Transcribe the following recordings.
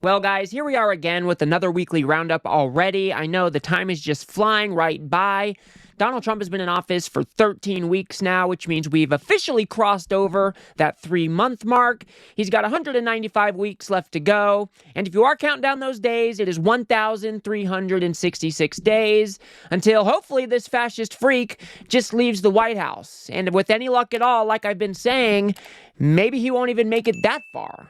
Well, guys, here we are again with another weekly roundup already. I know the time is just flying right by. Donald Trump has been in office for 13 weeks now, which means we've officially crossed over that 3-month mark. He's got 195 weeks left to go. And if you are counting down those days, it is 1,366 days until hopefully this fascist freak just leaves the White House. And with any luck at all, like I've been saying, maybe he won't even make it that far.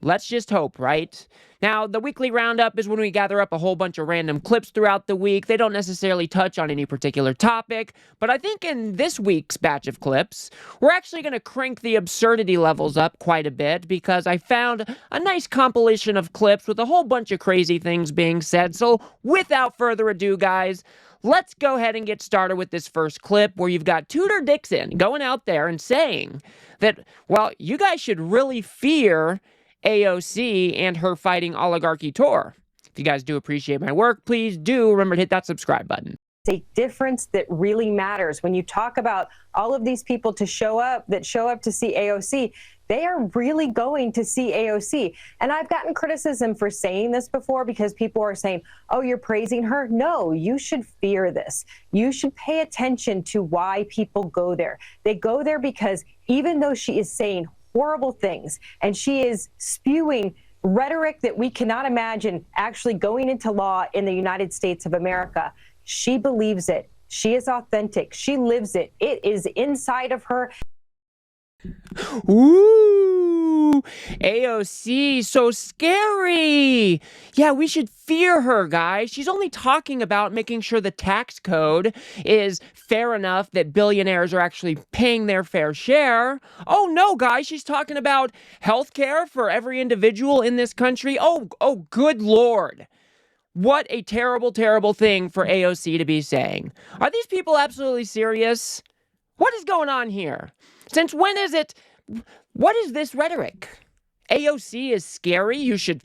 Let's just hope, right? Now, the weekly roundup is when we gather up a whole bunch of random clips throughout the week. They don't necessarily touch on any particular topic, but I think in this week's batch of clips, we're actually going to crank the absurdity levels up quite a bit because I found a nice compilation of clips with a whole bunch of crazy things being said. So without further ado, guys, let's go ahead and get started with this first clip where you've got Tudor Dixon going out there and saying that, well, you guys should really fear AOC and her fighting oligarchy tour. If you guys do appreciate my work, please do remember to hit that subscribe button. A difference that really matters when you talk about all of these people to show up to see AOC. They are really going to see AOC. And I've gotten criticism for saying this before because people are saying, oh, you're praising her. No, you should fear this. You should pay attention to why people go there. They go there because even though she is saying horrible things and she is spewing rhetoric that we cannot imagine actually going into law in the United States of America, she believes it. She is authentic. She lives it. It is inside of her. Ooh, AOC, so scary. Yeah, we should fear her, guys. She's only talking about making sure the tax code is fair enough that billionaires are actually paying their fair share. Oh no, guys, she's talking about health care for every individual in this country. Oh, good Lord. What a terrible, terrible thing for AOC to be saying. Are these people absolutely serious? What is going on here? Since when is it? What is this rhetoric? AOC is scary. You should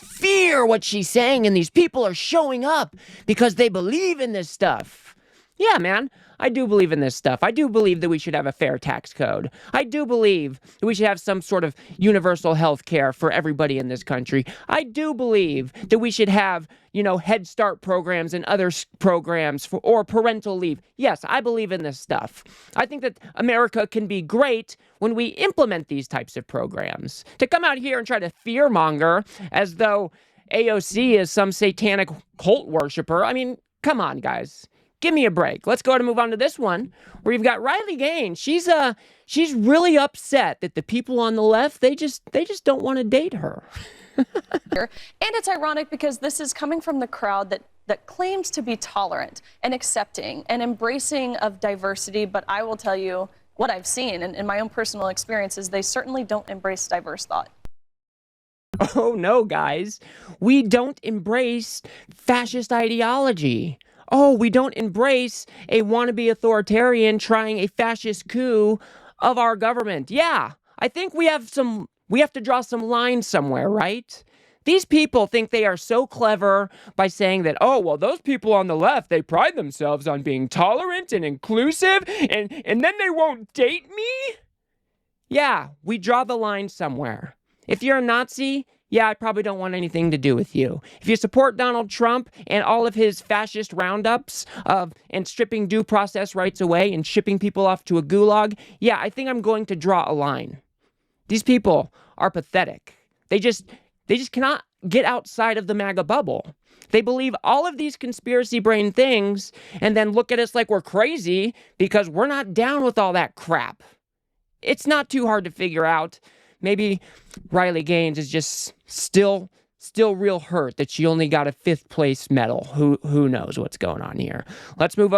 fear what she's saying, and these people are showing up because they believe in this stuff. Yeah, man, I do believe in this stuff. I do believe that we should have a fair tax code. I do believe that we should have some sort of universal health care for everybody in this country. I do believe that we should have, Head Start programs and other programs or parental leave. Yes, I believe in this stuff. I think that America can be great when we implement these types of programs. To come out here and try to fearmonger as though AOC is some satanic cult worshiper, I mean, come on, guys. Give me a break. Let's go ahead and move on to this one, where you've got Riley Gaines. She's really upset that the people on the left, they just don't want to date her. And it's ironic because this is coming from the crowd that claims to be tolerant and accepting and embracing of diversity, but I will tell you what I've seen in my own personal experiences, they certainly don't embrace diverse thought. Oh no, guys. We don't embrace fascist ideology. Oh, we don't embrace a wannabe authoritarian trying a fascist coup of our government. Yeah, I think we have to draw some lines somewhere, right? These people think they are so clever by saying that, oh, well, those people on the left, they pride themselves on being tolerant and inclusive, and then they won't date me? Yeah, we draw the line somewhere. If you're a Nazi, yeah, I probably don't want anything to do with you. If you support Donald Trump and all of his fascist roundups and stripping due process rights away and shipping people off to a gulag, yeah, I think I'm going to draw a line. These people are pathetic. They just cannot get outside of the MAGA bubble. They believe all of these conspiracy brain things and then look at us like we're crazy because we're not down with all that crap. It's not too hard to figure out. Maybe Riley Gaines is just still real hurt that she only got a 5th place medal. Who knows what's going on here? Let's move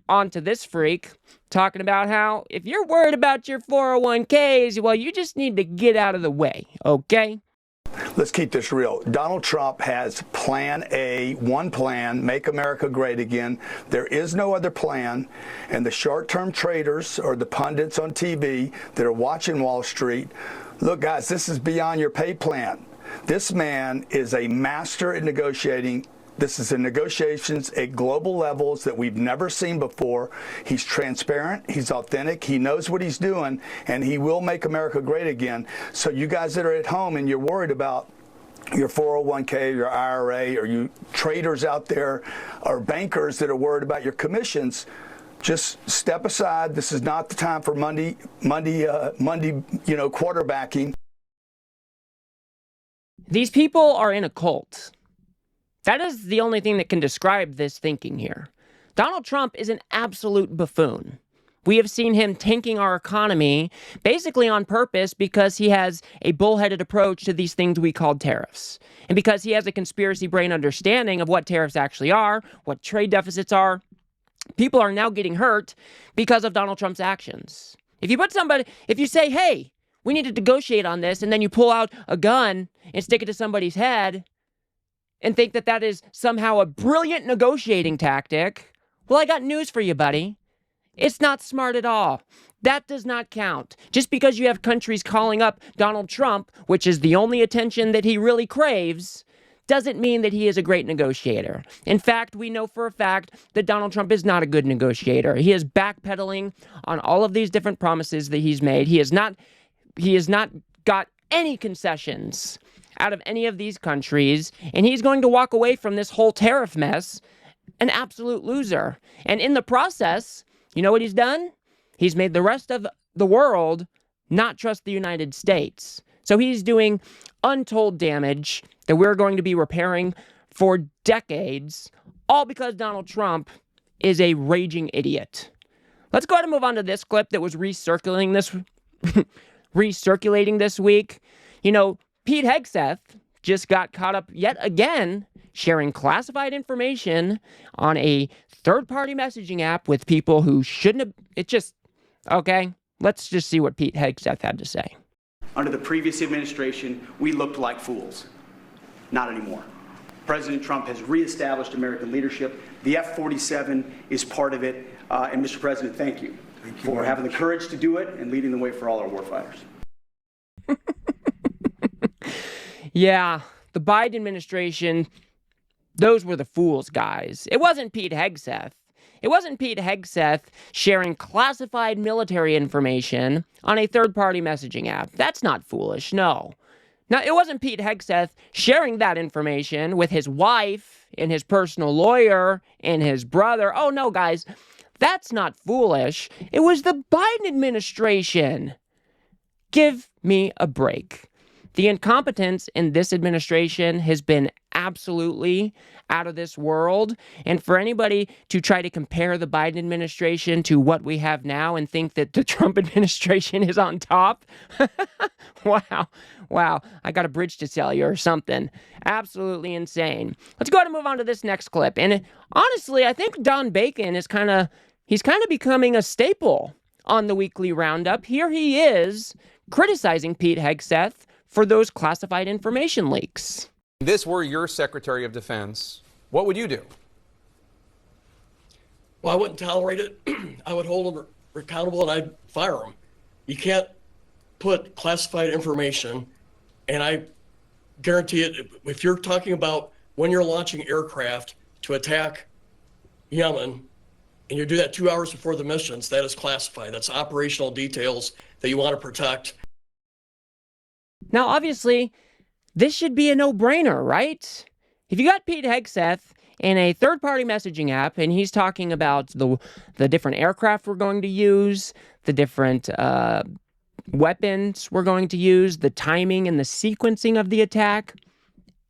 on to this freak talking about how if you're worried about your 401ks, well, you just need to get out of the way, okay? Let's keep this real. Donald Trump has plan A, one plan, make America great again. There is no other plan. And the short-term traders or the pundits on TV that are watching Wall Street, look, guys, this is beyond your pay plan. This man is a master at negotiating. This is in negotiations at global levels that we've never seen before. He's transparent, he's authentic, he knows what he's doing, and he will make America great again. So you guys that are at home and you're worried about your 401k, your IRA, or you traders out there, or bankers that are worried about your commissions, just step aside. This is not the time for Monday, quarterbacking. These people are in a cult. That is the only thing that can describe this thinking here. Donald Trump is an absolute buffoon. We have seen him tanking our economy basically on purpose because he has a bullheaded approach to these things we call tariffs. And because he has a conspiracy brain understanding of what tariffs actually are, what trade deficits are, people are now getting hurt because of Donald Trump's actions. If you say, hey, we need to negotiate on this, and then you pull out a gun and stick it to somebody's head and think that that is somehow a brilliant negotiating tactic, well, I got news for you, buddy. It's not smart at all. That does not count. Just because you have countries calling up Donald Trump, which is the only attention that he really craves, doesn't mean that he is a great negotiator. In fact, we know for a fact that Donald Trump is not a good negotiator. He is backpedaling on all of these different promises that he's made. He has not got any concessions out of any of these countries, and he's going to walk away from this whole tariff mess an absolute loser. And in the process, you know what he's done? He's made the rest of the world not trust the United States. So he's doing untold damage that we're going to be repairing for decades, all because Donald Trump is a raging idiot. Let's go ahead and move on to this clip that was recirculating this week. You know, Pete Hegseth just got caught up yet again sharing classified information on a third-party messaging app with people who shouldn't have. Okay, let's just see what Pete Hegseth had to say. Under the previous administration, we looked like fools. Not anymore. President Trump has reestablished American leadership. The F-47 is part of it. And Mr. President, thank you for having the courage to do it and leading the way for all our warfighters. Yeah, the Biden administration, those were the fools, guys. It wasn't Pete Hegseth. It wasn't Pete Hegseth sharing classified military information on a third-party messaging app. That's not foolish, no. Now, it wasn't Pete Hegseth sharing that information with his wife and his personal lawyer and his brother. Oh, no, guys, that's not foolish. It was the Biden administration. Give me a break. The incompetence in this administration has been absolutely out of this world. And for anybody to try to compare the Biden administration to what we have now and think that the Trump administration is on top, wow, I got a bridge to sell you or something. Absolutely insane. Let's go ahead and move on to this next clip. And honestly, I think Don Bacon is he's kind of becoming a staple on the weekly Roundup. Here he is criticizing Pete Hegseth for those classified information leaks. If this were your Secretary of Defense, what would you do? Well, I wouldn't tolerate it. I would hold them accountable and I'd fire them. You can't put classified information, and I guarantee it, if you're talking about when you're launching aircraft to attack Yemen, and you do that 2 hours before the missions, that is classified. That's operational details that you want to protect. Now, obviously, this should be a no-brainer, right? If you got Pete Hegseth in a third-party messaging app, and he's talking about the different aircraft we're going to use, the different weapons we're going to use, the timing and the sequencing of the attack,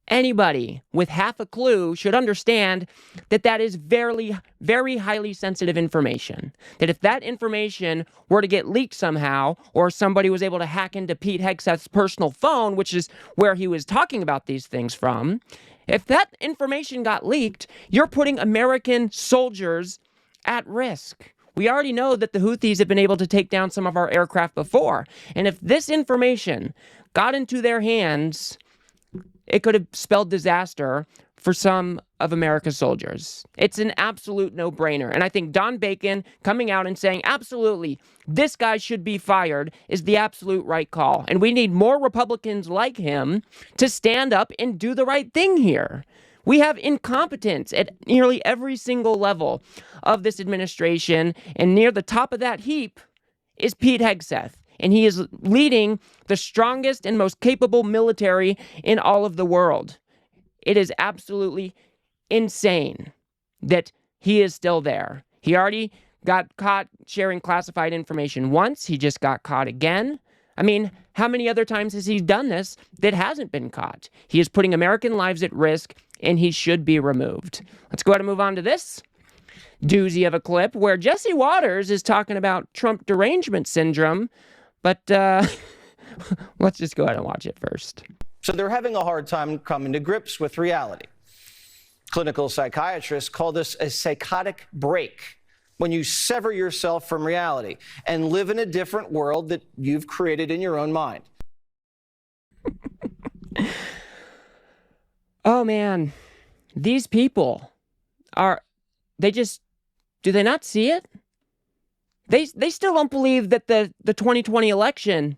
anybody with half a clue should understand that that is very, very highly sensitive information. That if that information were to get leaked somehow, or somebody was able to hack into Pete Hegseth's personal phone, which is where he was talking about these things from, if that information got leaked, you're putting American soldiers at risk. We already know that the Houthis have been able to take down some of our aircraft before. And if this information got into their hands, it could have spelled disaster for some of America's soldiers. It's an absolute no-brainer. And I think Don Bacon coming out and saying, absolutely, this guy should be fired is the absolute right call. And we need more Republicans like him to stand up and do the right thing here. We have incompetence at nearly every single level of this administration. And near the top of that heap is Pete Hegseth. and he is leading the strongest and most capable military in all of the world. It is absolutely insane that he is still there. He already got caught sharing classified information once. He just got caught again. I mean, how many other times has he done this that hasn't been caught? He is putting American lives at risk, and he should be removed. Let's go ahead and move on to this doozy of a clip where Jesse Waters is talking about Trump derangement syndrome, but let's just go ahead and watch it first. So they're having a hard time coming to grips with reality. Clinical psychiatrists call this a psychotic break, when you sever yourself from reality and live in a different world that you've created in your own mind. Oh man, these people do they not see it? They still don't believe that the 2020 election,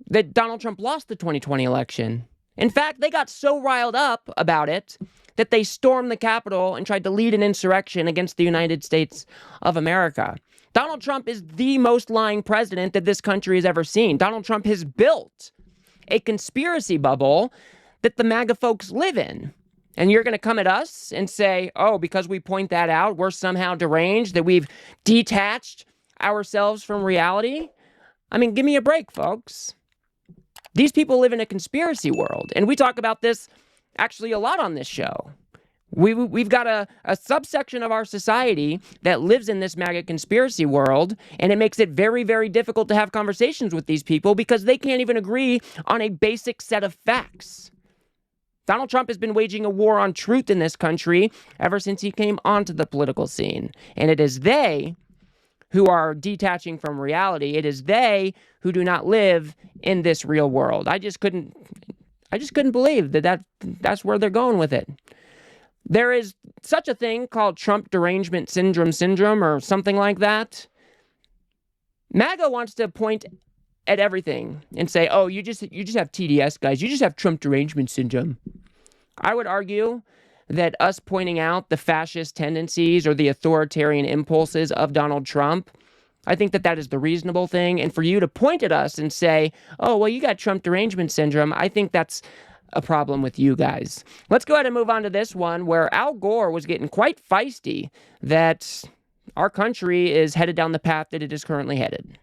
that Donald Trump lost the 2020 election. In fact, they got so riled up about it that they stormed the Capitol and tried to lead an insurrection against the United States of America. Donald Trump is the most lying president that this country has ever seen. Donald Trump has built a conspiracy bubble that the MAGA folks live in. And you're going to come at us and say, oh, because we point that out, we're somehow deranged, that we've detached ourselves from reality? I mean, give me a break, folks. These people live in a conspiracy world, and we talk about this actually a lot on this show. We've got a subsection of our society that lives in this MAGA conspiracy world, and it makes it very, very difficult to have conversations with these people because they can't even agree on a basic set of facts. Donald Trump has been waging a war on truth in this country ever since he came onto the political scene, and it is they who are detaching from reality. It is they who do not live in this real world. I just couldn't believe that's where they're going with it. There is such a thing called Trump derangement syndrome or something like that. MAGA wants to point at everything and say, oh, you just have TDS, guys. You just have Trump derangement syndrome. I would argue that us pointing out the fascist tendencies or the authoritarian impulses of Donald Trump, I think that is the reasonable thing. And for you to point at us and say, oh, well, you got Trump derangement syndrome, I think that's a problem with you guys. Let's go ahead and move on to this one where Al Gore was getting quite feisty that our country is headed down the path that it is currently headed.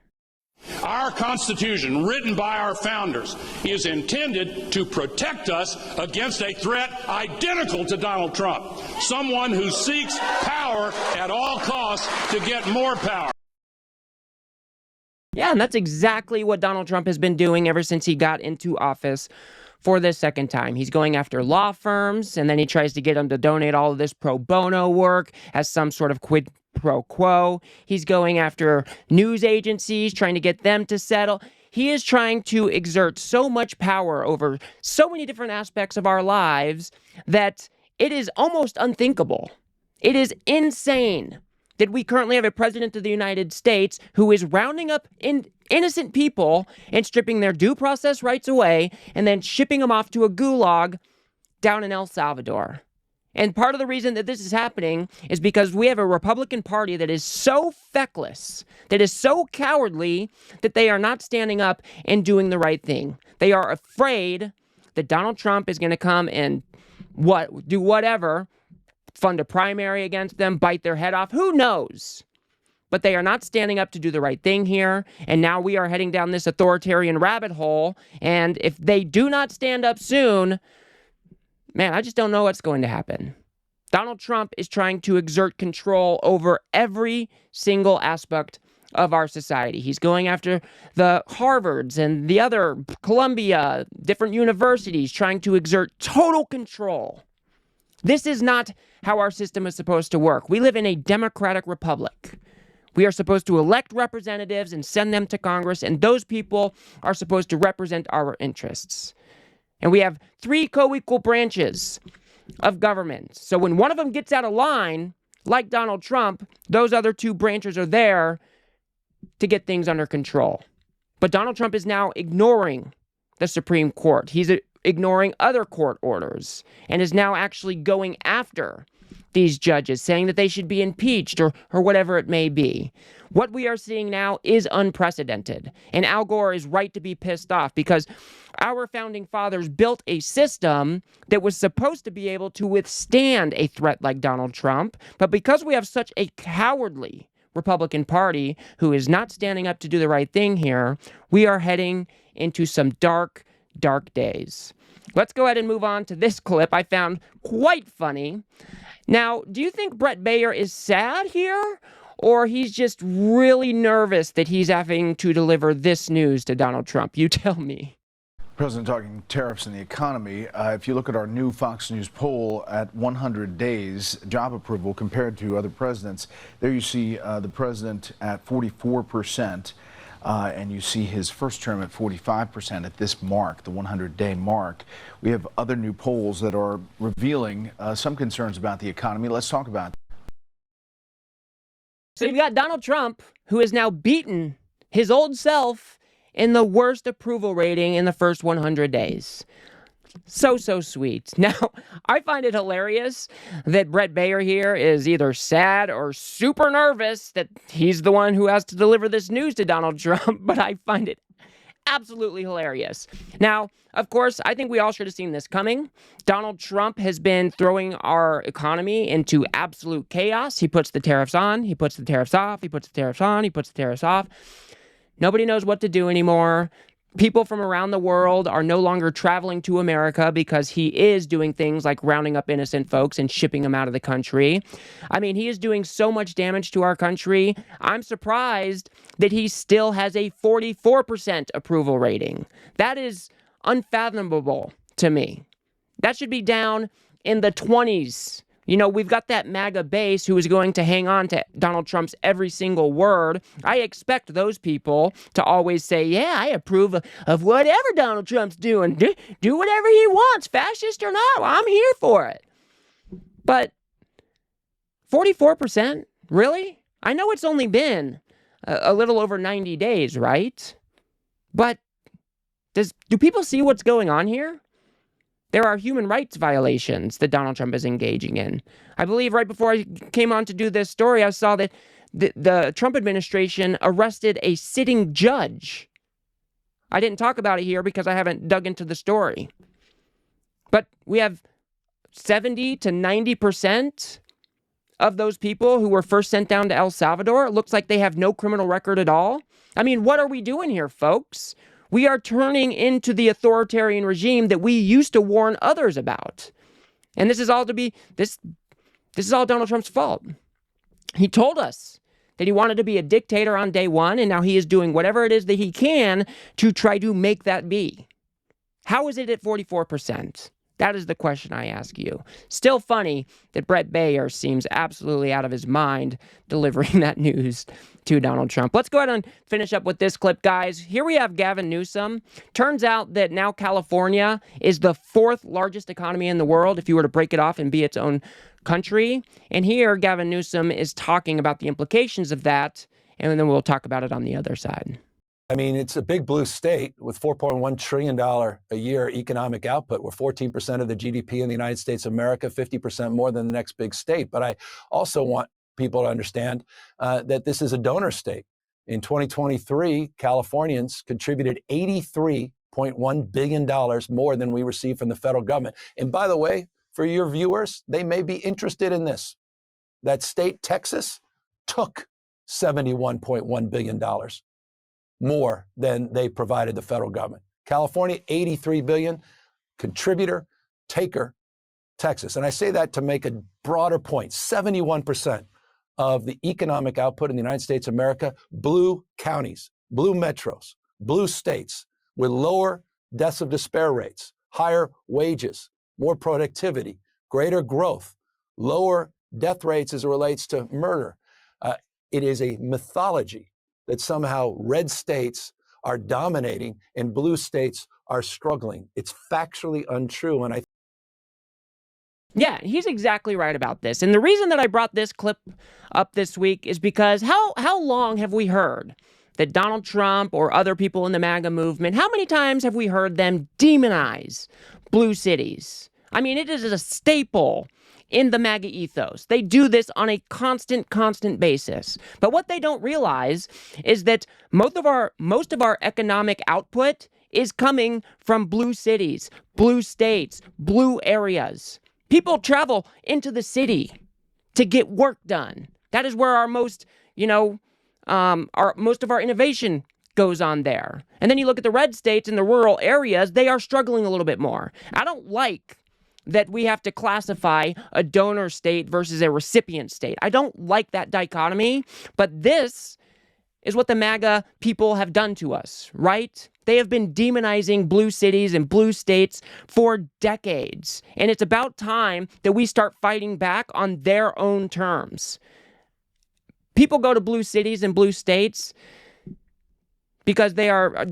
Our Constitution, written by our founders, is intended to protect us against a threat identical to Donald Trump, someone who seeks power at all costs to get more power. Yeah, and that's exactly what Donald Trump has been doing ever since he got into office for the second time. He's going after law firms, and then he tries to get them to donate all of this pro bono work as some sort of quid pro quo. He's going after news agencies, trying to get them to settle. He is trying to exert so much power over so many different aspects of our lives that it is almost unthinkable. It is insane that we currently have a president of the United States who is rounding up innocent people and stripping their due process rights away and then shipping them off to a gulag down in El Salvador. And part of the reason that this is happening is because we have a Republican Party that is so feckless, that is so cowardly, that they are not standing up and doing the right thing. They are afraid that Donald Trump is going to come and do whatever, fund a primary against them, bite their head off. Who knows? But they are not standing up to do the right thing here. And now we are heading down this authoritarian rabbit hole. And if they do not stand up soon, man, I just don't know what's going to happen. Donald Trump is trying to exert control over every single aspect of our society. He's going after the Harvards and the other Columbia, different universities, trying to exert total control. This is not how our system is supposed to work. We live in a democratic republic. We are supposed to elect representatives and send them to Congress, and those people are supposed to represent our interests. And we have 3 co-equal branches of government. So when one of them gets out of line, like Donald Trump, those other 2 branches are there to get things under control. But Donald Trump is now ignoring the Supreme Court. He's ignoring other court orders and is now actually going after these judges, saying that they should be impeached or whatever it may be. What we are seeing now is unprecedented, and Al Gore is right to be pissed off because our founding fathers built a system that was supposed to be able to withstand a threat like Donald Trump, but because we have such a cowardly Republican Party who is not standing up to do the right thing here, we are heading into some dark, dark days. Let's go ahead and move on to this clip I found quite funny. Now, do you think Brett Baier is sad here? Or he's just really nervous that he's having to deliver this news to Donald Trump? You tell me. President talking tariffs and the economy. If you look at our new Fox News poll at 100 days job approval compared to other presidents, there you see the president at 44%, and you see his first term at 45% at this mark, the 100-day mark. We have other new polls that are revealing some concerns about the economy. Let's talk about it. So you've got Donald Trump, who has now beaten his old self in the worst approval rating in the first 100 days. So sweet. Now, I find it hilarious that Brett Baier here is either sad or super nervous that he's the one who has to deliver this news to Donald Trump, but I find it absolutely hilarious. Now, of course, I think we all should have seen this coming. Donald Trump has been throwing our economy into absolute chaos. He puts the tariffs on, he puts the tariffs off, he puts the tariffs on, he puts the tariffs off. Nobody knows what to do anymore. People from around the world are no longer traveling to America because he is doing things like rounding up innocent folks and shipping them out of the country. I mean, he is doing so much damage to our country. I'm surprised that he still has a 44% approval rating. That is unfathomable to me. That should be down in the 20s. You know, we've got that MAGA base who is going to hang on to Donald Trump's every single word. I expect those people to always say, yeah, I approve of whatever Donald Trump's doing. Do whatever he wants, fascist or not. I'm here for it. But 44%? Really? I know it's only been a little over 90 days, right? But do people see what's going on here? There are human rights violations that Donald Trump is engaging in. I believe right before I came on to do this story, I saw that the Trump administration arrested a sitting judge. I didn't talk about it here because I haven't dug into the story. But we have 70 to 90% of those people who were first sent down to El Salvador. It looks like they have no criminal record at all. I mean, what are we doing here, folks? We are turning into the authoritarian regime that we used to warn others about. And this is all Donald Trump's fault. He told us that he wanted to be a dictator on day one, and now he is doing whatever it is that he can to try to make that be. How is it at 44%? That is the question I ask you. Still funny that Brett Baier seems absolutely out of his mind delivering that news to Donald Trump. Let's go ahead and finish up with this clip, guys. Here we have Gavin Newsom. Turns out that now California is the fourth largest economy in the world if you were to break it off and be its own country. And here Gavin Newsom is talking about the implications of that, and then we'll talk about it on the other side. I mean, it's a big blue state with $4.1 trillion a year economic output. We're 14% of the GDP in the United States of America, 50% more than the next big state. But I also want people to understand that this is a donor state. In 2023, Californians contributed $83.1 billion more than we received from the federal government. And by the way, for your viewers, they may be interested in this. That state, Texas, took $71.1 billion. More than they provided the federal government. California, $83 billion, contributor, taker, Texas. And I say that to make a broader point. 71% of the economic output in the United States of America, blue counties, blue metros, blue states with lower deaths of despair rates, higher wages, more productivity, greater growth, lower death rates as it relates to murder. It is a mythology that somehow red states are dominating and blue states are struggling. It's factually untrue. And Yeah, he's exactly right about this. And the reason that I brought this clip up this week is because how long have we heard that Donald Trump or other people in the MAGA movement, how many times have we heard them demonize blue cities? I mean, it is a staple in the MAGA ethos. They do this on a constant basis. But what they don't realize is that most of our economic output is coming from blue cities, blue states, blue areas. People travel into the city to get work done. That is where our most, most of our innovation goes on there. And then you look at the red states in the rural areas, they are struggling a little bit more. I don't like that we have to classify a donor state versus a recipient state. I don't like that dichotomy, but this is what the MAGA people have done to us, right? They have been demonizing blue cities and blue states for decades. And it's about time that we start fighting back on their own terms. People go to blue cities and blue states because they're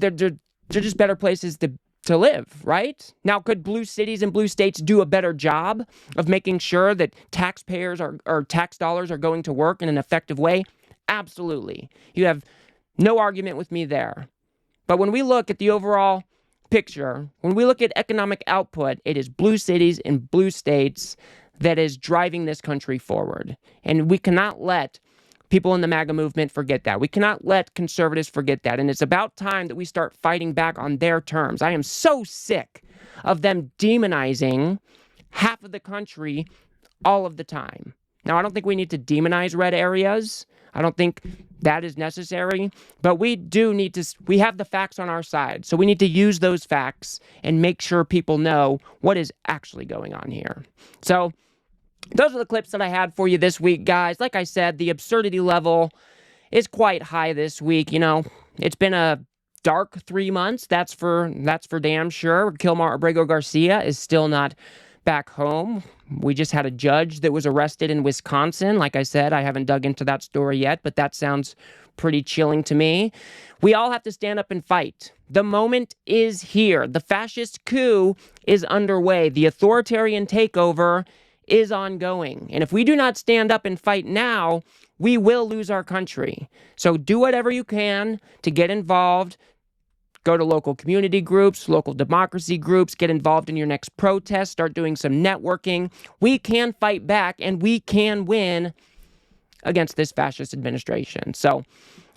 just better places to live, right? Now, could blue cities and blue states do a better job of making sure that taxpayers or tax dollars are going to work in an effective way? Absolutely. You have no argument with me there. But when we look at the overall picture, when we look at economic output, it is blue cities and blue states that is driving this country forward. And we cannot let people in the MAGA movement forget that. We cannot let conservatives forget that. And it's about time that we start fighting back on their terms. I am so sick of them demonizing half of the country all of the time. Now, I don't think we need to demonize red areas. I don't think that is necessary, but we have the facts on our side. So we need to use those facts and make sure people know what is actually going on here. So those are the clips that I had for you this week, guys. Like I said, the absurdity level is quite high this week. It's been a dark 3 months. That's for damn sure. Kilmar Abrego Garcia is still not back home. We just had a judge that was arrested in Wisconsin. Like I said, I haven't dug into that story yet, but that sounds pretty chilling to me. We all have to stand up and fight. The moment is here. The fascist coup is underway. The authoritarian takeover is ongoing. And if we do not stand up and fight now, we will lose our country. So do whatever you can to get involved. Go to local community groups, local democracy groups, get involved in your next protest, start doing some networking. We can fight back and we can win against this fascist administration. So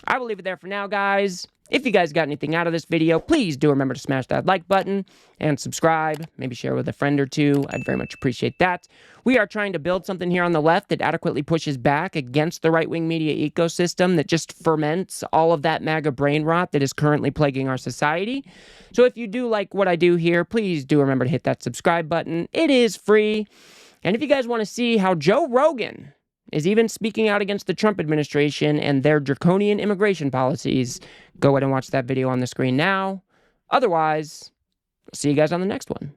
I will leave it there for now, guys. If you guys got anything out of this video, please do remember to smash that like button and subscribe. Maybe share with a friend or two. I'd very much appreciate that. We are trying to build something here on the left that adequately pushes back against the right-wing media ecosystem that just ferments all of that MAGA brain rot that is currently plaguing our society. So if you do like what I do here, please do remember to hit that subscribe button. It is free. And if you guys want to see how Joe Rogan is even speaking out against the Trump administration and their draconian immigration policies, go ahead and watch that video on the screen now. Otherwise, I'll see you guys on the next one.